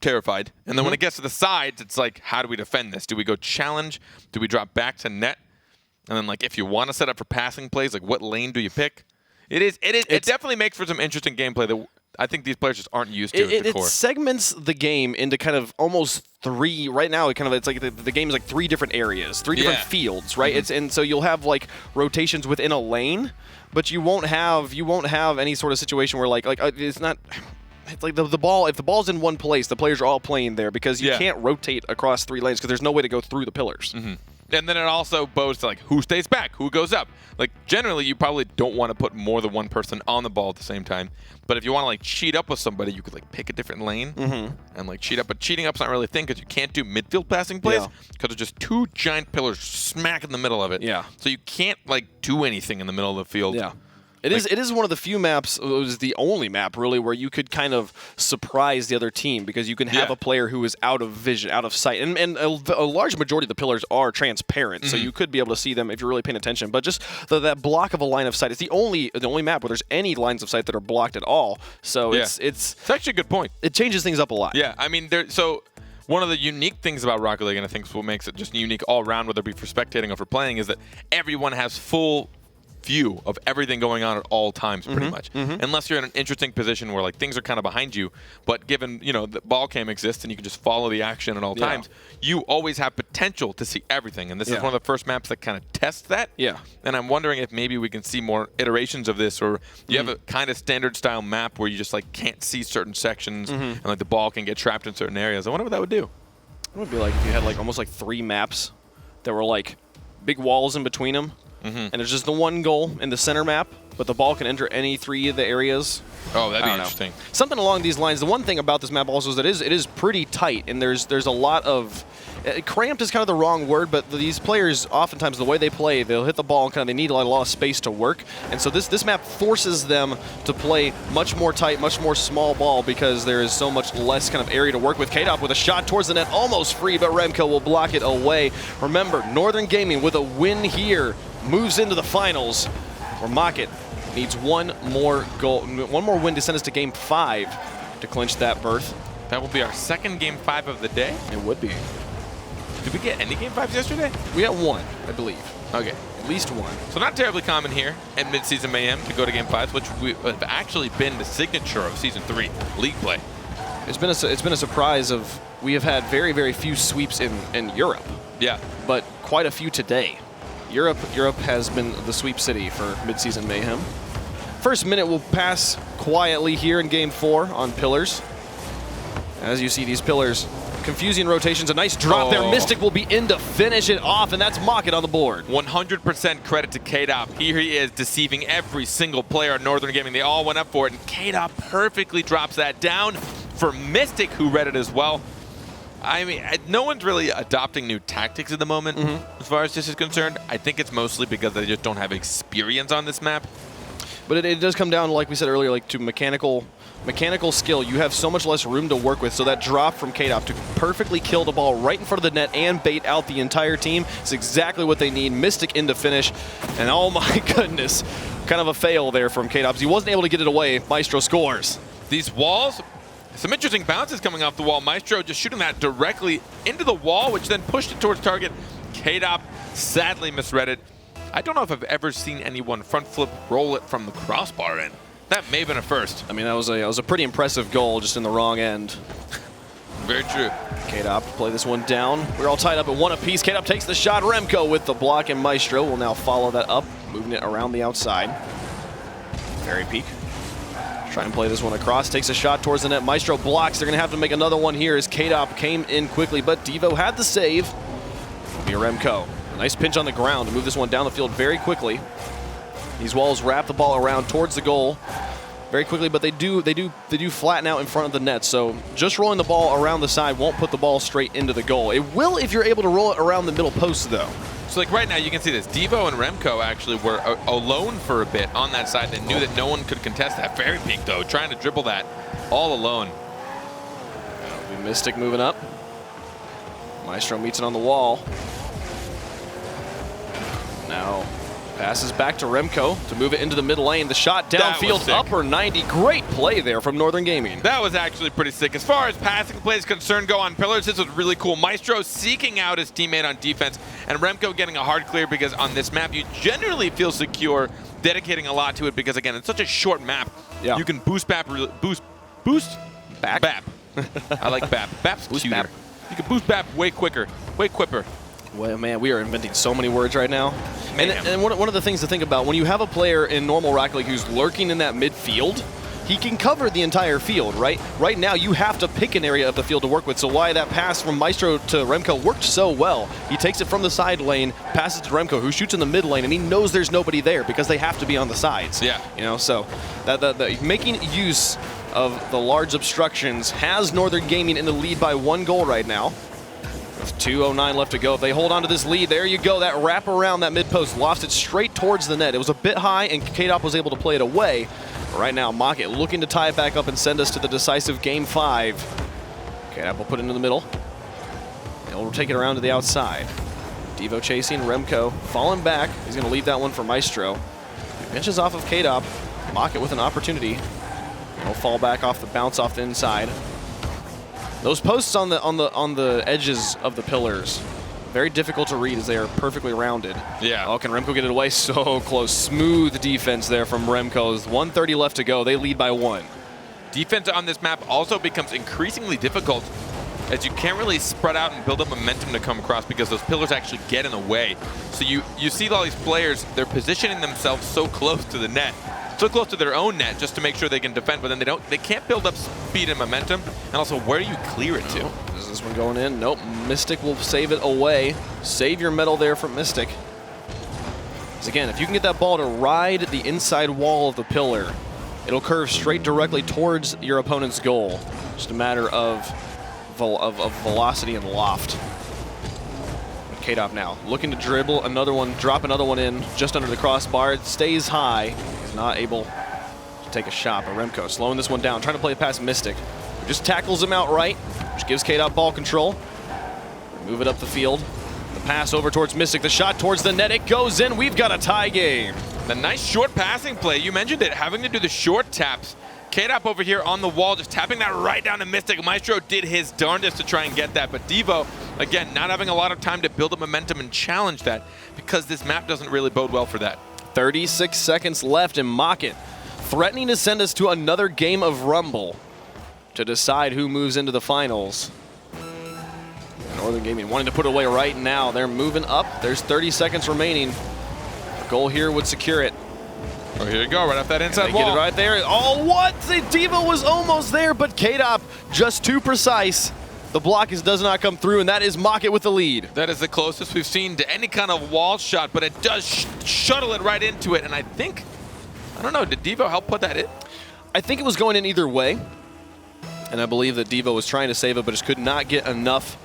C: terrified. And then when it gets to the sides, it's like, how do we defend this? Do we go challenge? Do we drop back to net? And then, like, if you want to set up for passing plays, like, what lane do you pick? It definitely makes for some interesting gameplay that I think these players just aren't used to at the core.
D: It segments the game into kind of almost 3. Right now, it's like the game is like 3 different areas, 3 different fields, right? And so you'll have like rotations within a lane, but you won't have any sort of situation where it's not. It's like the ball. If the ball's in one place, the players are all playing there because you can't rotate across 3 lanes because there's no way to go through the pillars.
C: And then it also bodes to, like, who stays back, who goes up. Like, generally, you probably don't want to put more than one person on the ball at the same time. But if you want to, like, cheat up with somebody, you could, like, pick a different lane and, like, cheat up. But cheating up's not really a thing because you can't do midfield passing plays because there's just 2 giant pillars smack in the middle of it.
D: Yeah.
C: So you can't, like, do anything in the middle of the field.
D: Yeah. It is one of the few maps, it was the only map really, where you could kind of surprise the other team because you can have a player who is out of vision, out of sight. And a large majority of the pillars are transparent, so you could be able to see them if you're really paying attention. But just that block of a line of sight, it's the only map where there's any lines of sight that are blocked at all. So it's
C: actually a good point.
D: It changes things up a lot.
C: Yeah, I mean, so one of the unique things about Rocket League, and I think what makes it just unique all around, whether it be for spectating or for playing, is that everyone has full view of everything going on at all times, pretty much. Unless you're in an interesting position where, like, things are kind of behind you, but given, the ball cam exists and you can just follow the action at all times, you always have potential to see everything. And this is one of the first maps that kind of tests that. Yeah. And I'm wondering if maybe we can see more iterations of this, or you have a kind of standard style map where you just, like, can't see certain sections and, like, the ball can get trapped in certain areas. I wonder what that would do.
D: It would be like if you had, like, almost like 3 maps that were, like, big walls in between them. And there's just the one goal in the center map, but the ball can enter any 3 of the areas.
C: Oh, that'd be interesting.
D: Something along these lines. The one thing about this map also is that it is pretty tight, and there's a lot of cramped is kind of the wrong word, but these players oftentimes the way they play, they'll hit the ball and kind of they need a lot of space to work, and so this map forces them to play much more tight, much more small ball because there is so much less kind of area to work with. K-Dop with a shot towards the net, almost free, but Remco will block it away. Remember, Northern Gaming with a win here moves into the finals, where Mocket needs one more win to send us to Game 5 to clinch that berth.
C: That will be our second Game 5 of the day.
D: It would be.
C: Did we get any Game 5s yesterday?
D: We got 1, I believe.
C: Okay.
D: At least 1.
C: So not terribly common here at Midseason Mayhem to go to Game 5s, which have actually been the signature of Season 3 league play.
D: It's been a surprise of we have had very, very few sweeps in Europe.
C: Yeah.
D: But quite a few today. Europe has been the sweep city for Midseason Mayhem. First minute will pass quietly here in Game 4 on Pillars. As you see these Pillars, confusing rotations, a nice drop there. Mystic will be in to finish it off, and that's Mocket on the board.
C: 100% credit to K-Dop. Here he is deceiving every single player at Northern Gaming. They all went up for it, and K-Dop perfectly drops that down for Mystic, who read it as well. I mean, no one's really adopting new tactics at the moment, as far as this is concerned. I think it's mostly because they just don't have experience on this map.
D: But it does come down, like we said earlier, like to mechanical skill. You have so much less room to work with, so that drop from K-Dop to perfectly kill the ball right in front of the net and bait out the entire team is exactly what they need. Mystic in to finish, and oh my goodness, kind of a fail there from K-Dop. He wasn't able to get it away. Maestro scores.
C: These walls, some interesting bounces coming off the wall. Maestro just shooting that directly into the wall, which then pushed it towards target. K-Dop sadly misread it. I don't know if I've ever seen anyone front flip roll it from the crossbar in. That may have been a first.
D: I mean, that was a pretty impressive goal, just in the wrong end.
C: Very true.
D: K-Dop to play this one down. We're all tied up at 1 apiece. K-Dop takes the shot. Remco with the block, and Maestro will now follow that up, moving it around the outside. Very peak. Try and play this one across. Takes a shot towards the net. Maestro blocks. They're going to have to make another one here as K-Dop came in quickly, but Devo had the save. It'll be Remco. A nice pinch on the ground to move this one down the field very quickly. These walls wrap the ball around towards the goal very quickly, but they do flatten out in front of the net. So just rolling the ball around the side won't put the ball straight into the goal. It will if you're able to roll it around the middle post, though.
C: So like right now, you can see this. Devo and Remco actually were alone for a bit on that side. They knew that no one could contest that. Very peak though, trying to dribble that all alone.
D: Mystic moving up. Maestro meets it on the wall. Now passes back to Remco to move it into the mid lane. The shot downfield, upper 90. Great play there from Northern Gaming.
C: That was actually pretty sick. As far as passing plays concerned go on Pillars, this was really cool. Maestro seeking out his teammate on defense, and Remco getting a hard clear because on this map you generally feel secure, dedicating a lot to it because, again, it's such a short map.
D: Yeah.
C: You can boost BAP,
D: Back.
C: BAP. I like BAP. BAP's
D: Boost
C: cuter.
D: BAP.
C: You can boost BAP way quicker, way quipper.
D: Well, man, we are inventing so many words right now.
C: Mayhem.
D: And one of the things to think about, when you have a player in normal Rocket League who's lurking in that midfield, he can cover the entire field, right? Right now, you have to pick an area of the field to work with. So why that pass from Maestro to Remco worked so well. He takes it from the side lane, passes to Remco, who shoots in the mid lane, and he knows there's nobody there because they have to be on the sides.
C: Yeah.
D: You know, so that making use of the large obstructions has Northern Gaming in the lead by 1 goal right now. With 2:09 left to go. If they hold on to this lead, there you go. That wrap around that mid post, lost it straight towards the net. It was a bit high, and K-Dop was able to play it away. But right now, Mocket looking to tie it back up and send us to the decisive Game 5. K-Dop will put it into the middle. He'll take it around to the outside. Devo chasing, Remco falling back. He's going to leave that one for Maestro. He pinches off of K-Dop. Mocket with an opportunity. He'll fall back off the bounce off the inside. Those posts on the edges of the pillars, very difficult to read as they are perfectly rounded.
C: Yeah.
D: Oh, can Remco get it away? So close. Smooth defense there from Remco. 1:30 left to go. They lead by 1.
C: Defense on this map also becomes increasingly difficult as you can't really spread out and build up momentum to come across because those pillars actually get in the way. So you see all these players, they're positioning themselves so close to the net, so close to their own net just to make sure they can defend, but then they can't build up speed and momentum. And also, where do you clear it to?
D: Is this one going in? Nope. Mystic will save it away. Save your metal there from Mystic. Because again, if you can get that ball to ride the inside wall of the pillar, it'll curve straight directly towards your opponent's goal. Just a matter of velocity and loft. K-Dop now looking to dribble another one, drop another one in just under the crossbar. It stays high. He's not able to take a shot, but Remco slowing this one down, trying to play it past Mystic. Who just tackles him outright, which gives K-Dop ball control. Move it up the field. The pass over towards Mystic, the shot towards the net. It goes in. We've got a tie game.
C: The nice short passing play. You mentioned it, having to do the short taps. K-Dop over here on the wall, just tapping that right down to Mystic. Maestro did his darndest to try and get that, but Devo, again, not having a lot of time to build up momentum and challenge that because this map doesn't really bode well for that.
D: 36 seconds left, and Mocket threatening to send us to another game of Rumble to decide who moves into the finals. Northern Gaming wanting to put it away right now. They're moving up. There's 30 seconds remaining. A goal here would secure it.
C: Oh, here you go, right off that inside
D: Get
C: wall.
D: it right there. Oh, what? Devo was almost there, but K-Dop just too precise. The block does not come through, and that is Mocket with the lead.
C: That is the closest we've seen to any kind of wall shot, but it does shuttle it right into it, and I don't know, did Devo help put that in?
D: I think it was going in either way, and I believe that Devo was trying to save it, but just could not get enough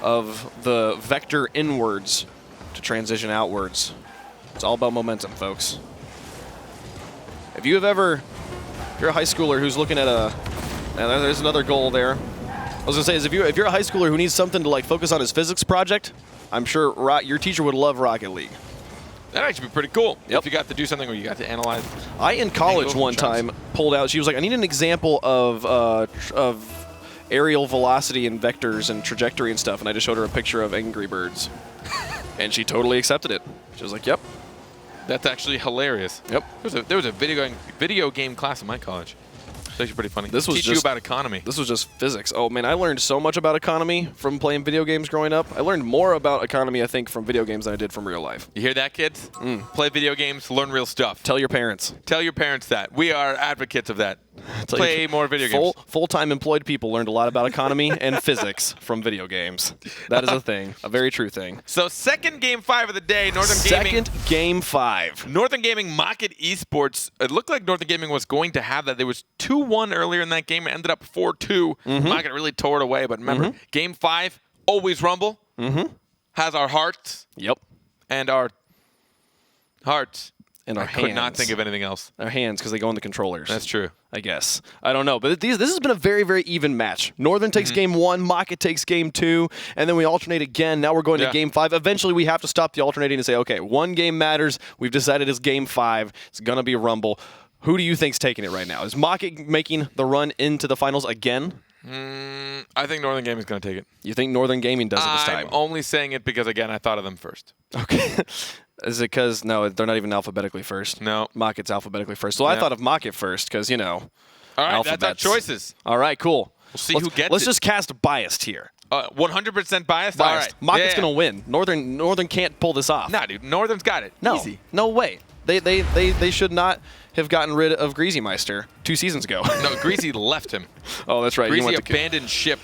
D: of the vector inwards to transition outwards. It's all about momentum, folks. If you're a high schooler who's looking at there's another goal there. I was gonna say is if you're a high schooler who needs something to like focus on his physics project, I'm sure your teacher would love Rocket League.
C: That'd actually be pretty cool.
D: Yep.
C: If you got to do something where you got to analyze.
D: I in college one time pulled out. She was like, I need an example of aerial velocity and vectors and trajectory and stuff, and I just showed her a picture of Angry Birds, and she totally accepted it. She was like, "Yep,
C: That's actually hilarious.
D: Yep.
C: There was a video game class in my college. It's actually pretty funny.
D: This was
C: Teach you
D: just
C: about economy.
D: This was just physics. Oh man, I learned so much about economy from playing video games growing up. I learned more about economy, I think, from video games than I did from real life.
C: You hear that, kids? Play video games, learn real stuff.
D: Tell your parents.
C: Tell your parents that. We are advocates of that. Play more video games.
D: Full-time employed people learned a lot about economy and physics from video games. That is a thing, a very true thing.
C: So second game 5 of the day, Northern Gaming.
D: Second game 5.
C: Northern Gaming Market Esports. It looked like Northern Gaming was going to have that. There was 2-1 earlier in that game. It ended up 4-2. Market really tore it away. But remember, game 5, always Rumble. Has our hearts.
D: Yep.
C: And our hearts.
D: And our
C: I
D: hands.
C: could not think of anything else.
D: Our hands, because they go in the controllers.
C: That's true.
D: I guess. I don't know. But this has been a very, very even match. Northern takes game 1, Market takes game 2, and then we alternate again. Now we're going to game 5. Eventually, we have to stop the alternating and say, okay, one game matters. We've decided it's game 5. It's going to be a Rumble. Who do you think's taking it right now? Is Market making the run into the finals again?
C: I think Northern Gaming is going to take it.
D: You think Northern Gaming does it this time?
C: I'm only saying it because, again, I thought of them first.
D: Okay. Is it because, no, they're not even alphabetically first?
C: No.
D: Market's alphabetically first. So I thought of Market first because, you know,
C: all right,
D: alphabets.
C: that's our choices.
D: All right, cool.
C: We'll see who gets
D: Let's
C: it.
D: just cast biased here.
C: 100% biased? All right.
D: Market's going to win. Northern can't pull this off.
C: Nah, dude. Northern's got it.
D: No.
C: Easy.
D: No way. They should not have gotten rid of Greasy Meister 2 seasons ago.
C: No, Greasy left him.
D: Oh, that's right.
C: Greasy abandoned ship.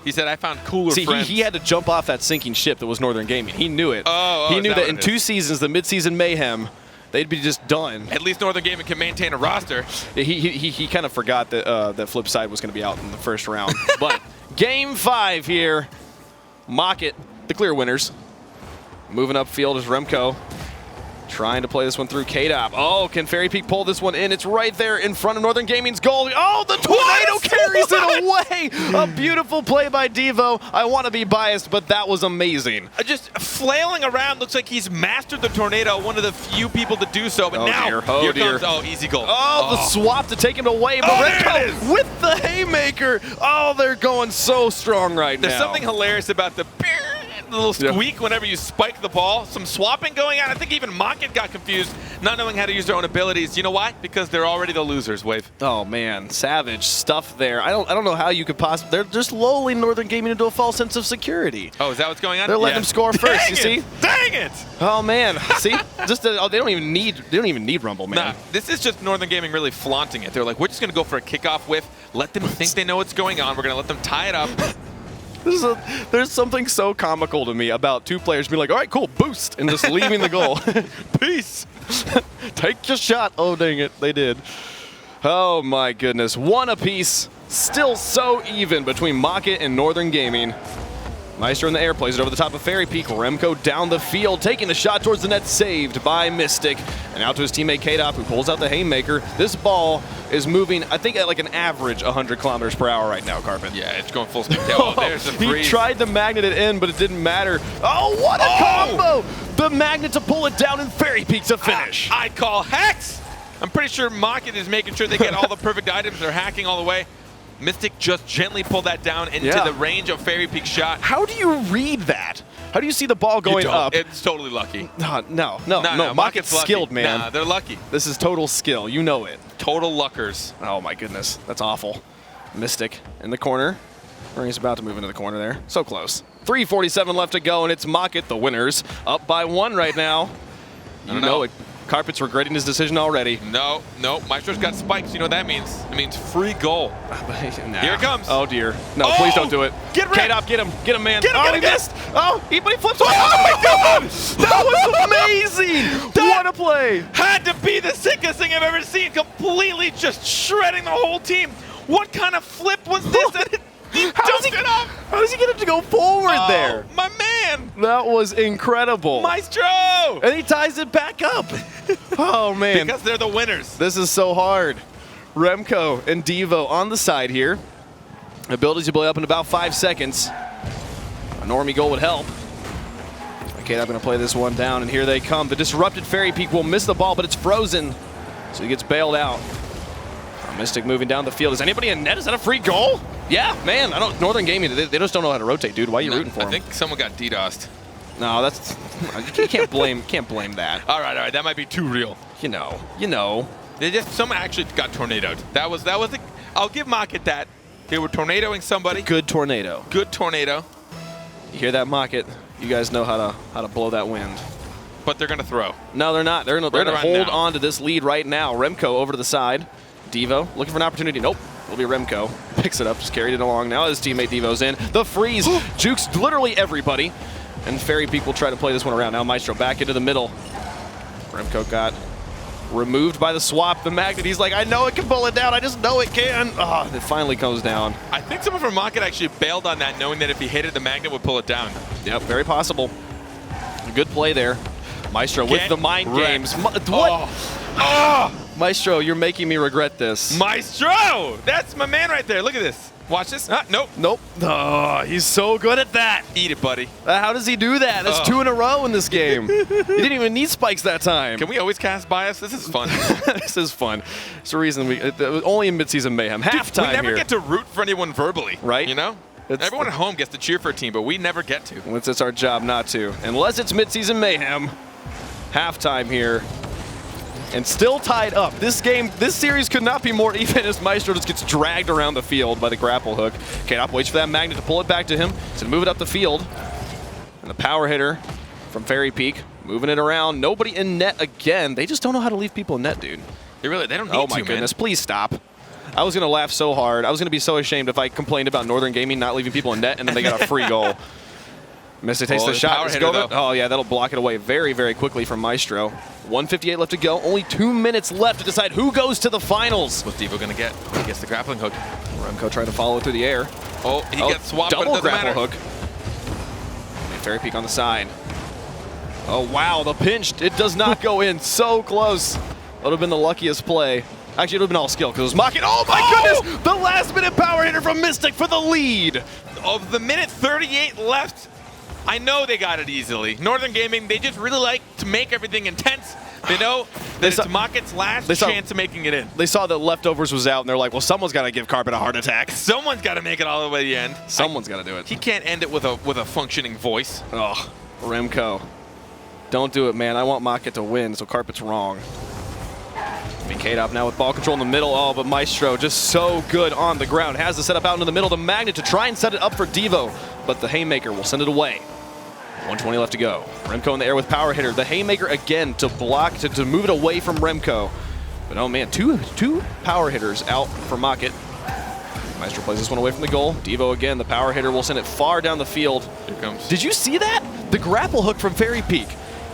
C: He said, I found cooler friends.
D: He had to jump off that sinking ship that was Northern Gaming. He knew it. He knew that in 2 seasons, the Midseason Mayhem, they'd be just done.
C: At least Northern Gaming can maintain a roster.
D: He kind of forgot that that Flip Side was going to be out in the first round. But game 5 here. Market, the clear winners. Moving upfield is Remco. Trying to play this one through K-Dop. Oh, can Fairy Peak pull this one in? It's right there in front of Northern Gaming's goal. Oh, the tornado carries it away. A beautiful play by Devo. I want to be biased, but that was amazing.
C: Just flailing around. Looks like he's mastered the tornado. One of the few people to do so. But now, here comes, easy goal.
D: Oh, the swap to take him away. But Remco with the haymaker. Oh, they're going so strong right now.
C: There's something hilarious about the little squeak whenever you spike the ball. Some swapping going on. I think even Market got confused, not knowing how to use their own abilities. You know why? Because they're already the losers, Wave.
D: Oh, man. Savage stuff there. I don't know how you could possibly... They're just lulling Northern Gaming into a false sense of security.
C: Oh, is that what's going on?
D: They're letting them score first, you see?
C: Dang it!
D: Oh, man. See? Just they don't even need Rumble, man.
C: Nah, this is just Northern Gaming really flaunting it. They're like, we're just going to go for a kickoff whiff. Let them think they know what's going on. We're going to let them tie it up.
D: There's something so comical to me about 2 players being like, all right, cool, boost, and just leaving the goal. Peace. Take your shot. Oh, dang it. They did. Oh, my goodness. 1 apiece. Still so even between Market and Northern Gaming. Meister in the air, plays it over the top of Fairy Peak. Remco down the field, taking the shot towards the net, saved by Mystic. And out to his teammate K-Dop, who pulls out the haymaker. This ball is moving, I think, at like an average 100 kilometers per hour right now, Carpet.
C: Yeah, it's going full speed. Oh, there's the freeze.
D: He tried to magnet it in, but it didn't matter. Oh, what a combo! The magnet to pull it down and Fairy Peak to finish.
C: I'd call hacks. I'm pretty sure Market is making sure they get all the perfect items. They're hacking all the way. Mystic just gently pulled that down into the range of Fairy Peak's shot.
D: How do you read that? How do you see the ball going up?
C: It's totally lucky.
D: No. Market's skilled, man.
C: Nah, they're lucky.
D: This is total skill. You know it.
C: Total luckers.
D: Oh, my goodness. That's awful. Mystic in the corner. Or he's about to move into the corner there. So close. 3:47 left to go, and it's Market, the winners, up by 1 right now. You know it. Carpet's regretting his decision already.
C: No. Maestro's got spikes. You know what that means? It means free goal. Here it comes.
D: Oh, dear. No, please don't do it.
C: Get ready.
D: K-Dop, get him. Get him, man.
C: Get him,
D: he missed. Oh, but he flips. Oh, my God. That was amazing. What a play.
C: Had to be the sickest thing I've ever seen. Completely just shredding the whole team. What kind of flip was this? How
D: does he get him to go forward there?
C: My man.
D: That was incredible.
C: Maestro.
D: And he ties it back up. Oh, man.
C: Because they're the winners.
D: This is so hard. Remco and Devo on the side here. Abilities to blow up in about 5 seconds. A normie goal would help. Okay, I'm going to play this one down, and here they come. The disrupted Fairy Peak will miss the ball, but it's frozen, so he gets bailed out. Mystic moving down the field. Is anybody in net? Is that a free goal? Yeah, man. Northern Gaming, they just don't know how to rotate, dude. Why are you rooting for them?
C: I think someone got DDoSed.
D: No, that's you can't blame that.
C: All right, that might be too real.
D: You know.
C: Someone actually got tornadoed. That was I'll give Mocket that. They were tornadoing somebody.
D: Good tornado.
C: Good tornado.
D: You hear that, Mocket? You guys know how to blow that wind.
C: But they're gonna throw.
D: No, they're not. They're gonna hold
C: now.
D: on to this lead right now. Remco over to the side. Devo looking for an opportunity. Nope. It'll be Remco. Picks it up, just carried it along. Now his teammate Devo's in. The freeze jukes literally everybody. And Fairy Peak will try to play this one around. Now Maestro back into the middle. Remco got removed by the swap. The magnet, he's like, I know it can pull it down. I just know it can. It finally comes down.
C: I think someone from Mocket actually bailed on that, knowing that if he hit it, the magnet would pull it down.
D: Yep, very possible. Good play there. Maestro with the mind games. What? Maestro, you're making me regret this.
C: Maestro! That's my man right there. Look at this. Watch this. Nope.
D: Nope. Oh, he's so good at that.
C: Eat it, buddy.
D: How does he do that? That's 2 in a row in this game. He didn't even need spikes that time.
C: Can we always cast bias? This is fun.
D: This is fun. It's the reason only in Midseason Mayhem. Halftime
C: we never
D: here.
C: get to root for anyone verbally.
D: Right.
C: You know? Everyone at home gets to cheer for a team, but we never get to.
D: It's our job not to. Unless it's Midseason Mayhem. Halftime here. And still tied up. This series could not be more even as Maestro just gets dragged around the field by the grapple hook. K-Dop waits for that magnet to pull it back to him. He's going to move it up the field. And the power hitter from Fairy Peak moving it around. Nobody in net again. They just don't know how to leave people in net, dude.
C: They don't need to,
D: Oh my goodness, please stop. I was going to laugh so hard. I was going to be so ashamed if I complained about Northern Gaming not leaving people in net and then they got a free goal. Mystic takes the shot. Oh, yeah, that'll block it away very, very quickly from Maestro. 1:58 left to go. Only 2 minutes left to decide who goes to the finals.
C: What's Devo going to get? He gets the grappling hook.
D: Remco trying to follow it through the air.
C: Oh, he gets swapped, but it
D: double
C: doesn't
D: grapple
C: matter.
D: hook. And Fairy Peak on the side. Oh, wow, the pinch. It does not go in. So close. That would have been the luckiest play. Actually, it would have been all skill because it was Mocket. Oh, my goodness! The last-minute power hitter from Mystic for the lead.
C: Of the minute 38 left, I know they got it easily. Northern Gaming, they just really like to make everything intense. They know that it's Mocket's last chance of making it in.
D: They saw that Leftovers was out, and they're like, well, someone's got to give Carpet a heart attack.
C: Someone's got to make it all the way to the end.
D: Someone's got to do it.
C: He can't end it with a functioning voice.
D: Oh, Remco. Don't do it, man. I want Mocket to win, so Carpet's wrong. K-Dop now with ball control in the middle. Oh, but Maestro just so good on the ground. Has the setup out into the middle. The magnet to try and set it up for Devo, but the haymaker will send it away. 120 left to go. Remco in the air with power hitter. The haymaker again to block, to move it away from Remco. But oh man, two power hitters out for Mocket. Maestro plays this one away from the goal. Devo again, the power hitter will send it far down the field.
C: Here it comes.
D: Did you see that? The grapple hook from Fairy Peak.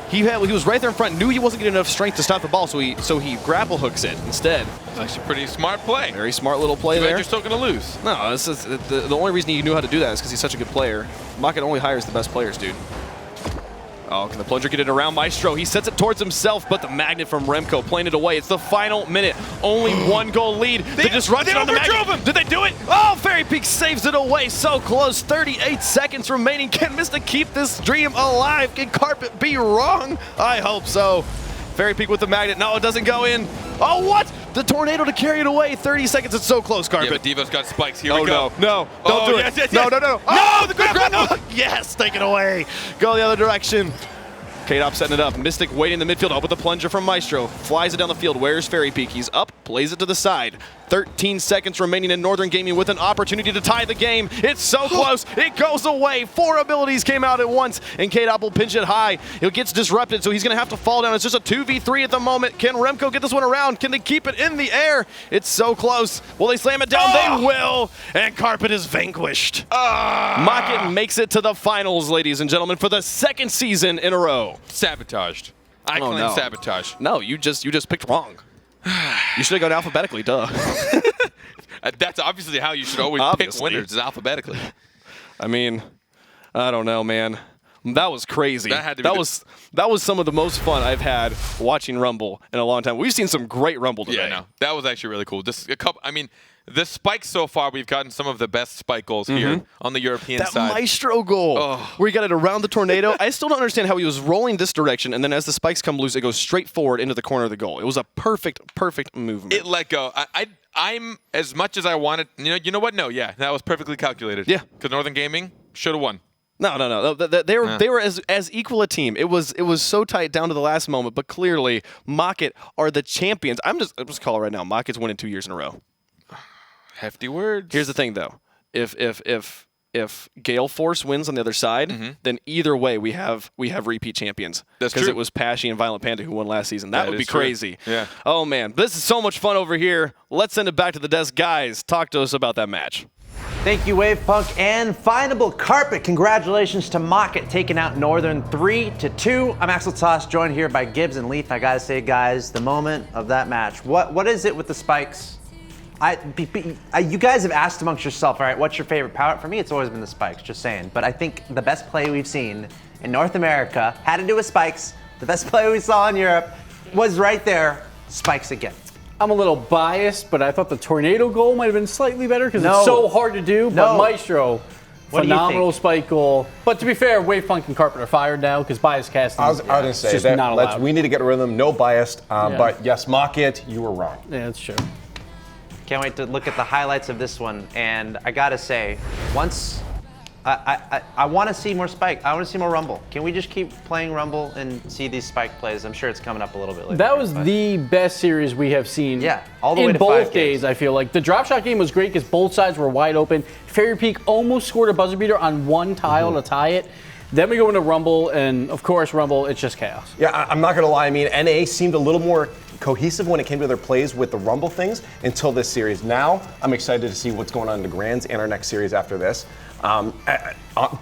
D: He was right there in front, knew he wasn't getting enough strength to stop the ball, so he grapple hooks it instead.
C: It's actually a pretty smart play.
D: Very smart little play there.
C: You're still going to lose.
D: No, this is the only reason he knew how to do that is because he's such a good player. Mocket only hires the best players, dude. Oh, can the plunger get it around Maestro? He sets it towards himself, but the magnet from Remco playing it away. It's the final minute. Only 1 goal lead. The disruption on the magnet.
C: Him.
D: Did they do it? Oh, Fairy Peak saves it away. So close. 38 seconds remaining. Can Mystic keep this dream alive? Can Carpet be wrong? I hope so. Fairy Peak with the magnet. No, it doesn't go in. Oh, what? The tornado to carry it away. 30 seconds. It's so close, Carpet.
C: Yeah, but Devo's got spikes. Here we go.
D: No, don't do it.
C: Yes.
D: No.
C: No, the grappling hook.
D: Yes, take it away. Go the other direction. K-Dop setting it up. Mystic waiting in the midfield. Up with the plunger from Maestro. Flies it down the field. Where's Fairy Peak? He's up. Plays it to the side. 13 seconds remaining in Northern Gaming with an opportunity to tie the game. It's so close. It goes away. 4 abilities came out at once, and K-Dop will pinch it high. It gets disrupted, so he's going to have to fall down. It's just a 2v3 at the moment. Can Remco get this one around? Can they keep it in the air? It's so close. Will they slam it down? They will. And Carpet is vanquished. Mocket makes it to the finals, ladies and gentlemen, for the 2nd season in a row.
C: Sabotaged. I claim sabotage.
D: No, you just picked wrong. You should have gone alphabetically, duh.
C: That's obviously how you should always pick winners, is alphabetically.
D: I mean, I don't know, man. That was crazy.
C: That had to be
D: that was some of the most fun I've had watching Rumble in a long time. We've seen some great Rumble today.
C: Yeah, no, that was actually really cool. Just a couple. I mean, the spikes so far, we've gotten some of the best spike goals here on the European side.
D: That Maestro goal, where he got it around the tornado. I still don't understand how he was rolling this direction, and then as the spikes come loose, it goes straight forward into the corner of the goal. It was a perfect movement.
C: It let go. I'm as much as I wanted. You know what? No, yeah, that was perfectly calculated.
D: Yeah,
C: because Northern Gaming should have won.
D: No. They were as equal a team. It was so tight down to the last moment. But clearly, Mocket are the champions. I'm just calling it right now. Mocket's winning 2 years in a row.
C: Hefty words.
D: Here's the thing, though. If Gale Force wins on the other side, then either way we have repeat champions.
C: That's
D: because
C: true.
D: it was Pashy and Violent Panda who won last season. That would be
C: is true.
D: crazy.
C: Yeah.
D: Oh man, this is so much fun over here. Let's send it back to the desk, guys. Talk to us about that match.
A: Thank you, Wavepunk and Findable Carpet. Congratulations to Mocket taking out Northern 3-2. I'm Axel Toss, joined here by Gibbs and Leaf. I gotta say, guys, the moment of that match. What is it with the spikes? You guys have asked amongst yourself, all right, what's your favorite palette? For me, it's always been the spikes, just saying. But I think the best play we've seen in North America had to do with spikes. The best play we saw in Europe was right there, spikes again.
E: I'm a little biased, but I thought the tornado goal might have been slightly better because it's so hard to do. But Maestro, phenomenal spike goal. But to be fair, Wavepunk and Carpet are fired now because bias casting
F: I was going to say,
E: just not allowed.
F: we need to get rid of them. No biased. But yes, Mocket, you were wrong.
E: Yeah, that's true.
A: Can't wait to look at the highlights of this one. And I gotta say, once I want to see more spike. I want to see more Rumble. Can we just keep playing Rumble and see these spike plays? I'm sure it's coming up a little bit later.
E: That was the best series we have seen.
A: Yeah, all the way to 5
E: both
A: games.
E: days. I feel like the drop shot game was great because both sides were wide open. Fairy Peak almost scored a buzzer beater on one tile to tie it. Then we go into Rumble, and of course, Rumble, it's just chaos.
F: Yeah, I'm not going to lie. I mean, NA seemed a little more cohesive when it came to their plays with the Rumble things until this series. Now, I'm excited to see what's going on in the Grands and our next series after this.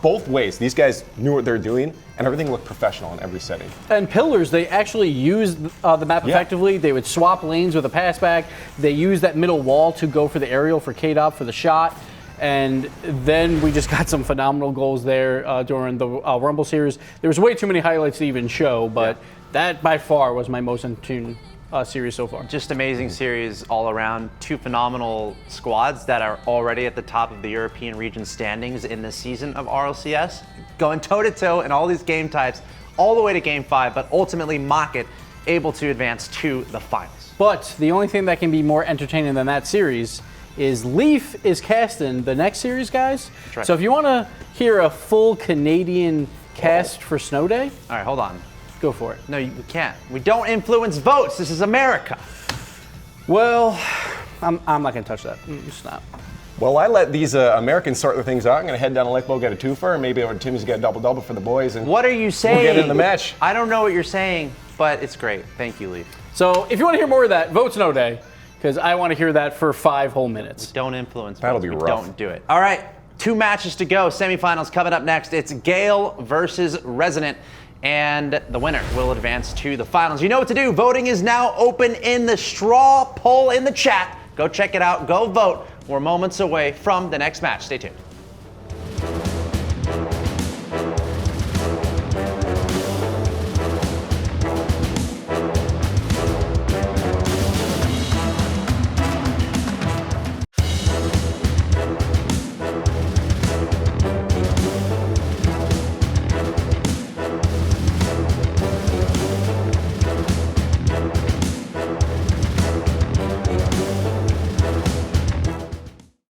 F: Both ways, these guys knew what they're doing, and everything looked professional in every setting.
E: And Pillars, they actually used the map effectively. They would swap lanes with a pass back. They used that middle wall to go for the aerial for K-Dop for the shot. And then we just got some phenomenal goals there during the Rumble series. There was way too many highlights to even show, but that by far was my most in tune series so far.
A: Just amazing series all around. 2 phenomenal squads that are already at the top of the European region standings in this season of RLCS, going toe-to-toe in all these game types, all the way to Game 5, but ultimately Mocket able to advance to the finals.
E: But the only thing that can be more entertaining than that series is Leaf is casting the next series, guys.
A: Right.
E: So if you want to hear a full Canadian cast for Snow Day,
A: All right, hold on.
E: go for it.
A: No, we can't. We don't influence votes. This is America.
E: Well, I'm not going to touch that. It's not.
F: Well, I let these Americans sort their things out. I'm going to head down to Lakebo, get a twofer, and maybe over to Timmy's get a double-double for the boys. And
A: What are you saying?
F: We'll get in the match.
A: I don't know what you're saying, but it's great. Thank you, Leaf.
E: So if you want to hear more of that, vote Snow Day, because I want to hear that for 5 whole minutes.
A: Don't influence
F: That'll
A: votes.
F: be
A: We
F: rough.
A: Don't do it. All right, 2 matches to go. Semifinals coming up next. It's Gale versus Resonant. And the winner will advance to the finals. You know what to do. Voting is now open in the straw poll in the chat. Go check it out. Go vote. We're moments away from the next match. Stay tuned.